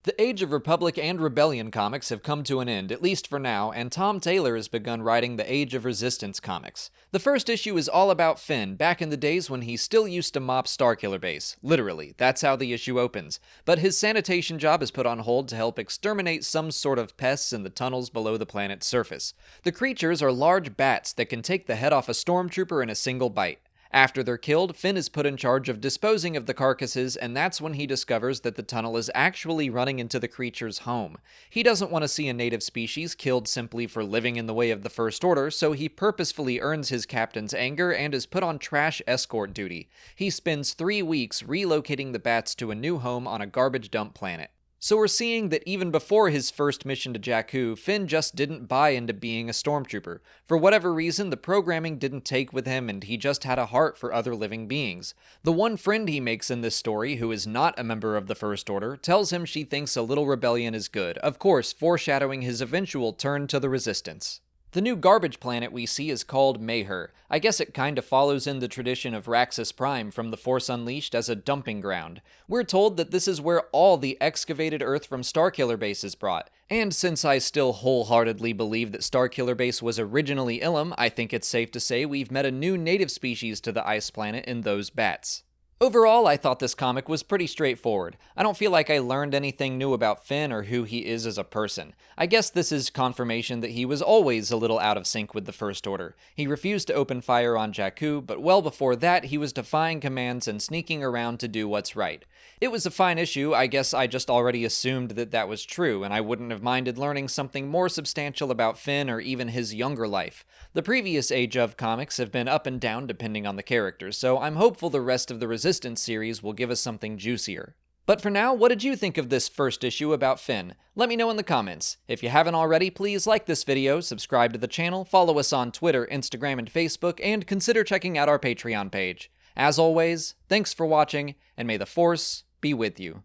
The Age of Republic and Rebellion comics have come to an end, at least for now, and Tom Taylor has begun writing the Age of Resistance comics. The first issue is all about Finn, back in the days when he still used to mop Starkiller Base. Literally, that's how the issue opens. But his sanitation job is put on hold to help exterminate some sort of pests in the tunnels below the planet's surface. The creatures are large bats that can take the head off a stormtrooper in a single bite. After they're killed, Finn is put in charge of disposing of the carcasses, and that's when he discovers that the tunnel is actually running into the creature's home. He doesn't want to see a native species killed simply for living in the way of the First Order, so he purposefully earns his captain's anger and is put on trash escort duty. He spends 3 weeks relocating the bats to a new home on a garbage dump planet. So we're seeing that even before his first mission to Jakku, Finn just didn't buy into being a stormtrooper. For whatever reason, the programming didn't take with him and he just had a heart for other living beings. The one friend he makes in this story, who is not a member of the First Order, tells him she thinks a little rebellion is good, of course foreshadowing his eventual turn to the Resistance. The new garbage planet we see is called Mayher. I guess it kinda follows in the tradition of Raxus Prime from The Force Unleashed as a dumping ground. We're told that this is where all the excavated Earth from Starkiller Base is brought. And since I still wholeheartedly believe that Starkiller Base was originally Ilum, I think it's safe to say we've met a new native species to the ice planet in those bats. Overall, I thought this comic was pretty straightforward. I don't feel like I learned anything new about Finn or who he is as a person. I guess this is confirmation that he was always a little out of sync with the First Order. He refused to open fire on Jakku, but well before that, he was defying commands and sneaking around to do what's right. It was a fine issue. I guess I just already assumed that that was true, and I wouldn't have minded learning something more substantial about Finn or even his younger life. The previous Age of comics have been up and down depending on the characters, so I'm hopeful the rest of the Resistance series will give us something juicier. But for now, what did you think of this first issue about Finn? Let me know in the comments. If you haven't already, please like this video, subscribe to the channel, follow us on Twitter, Instagram, and Facebook, and consider checking out our Patreon page. As always, thanks for watching, and may the Force be with you.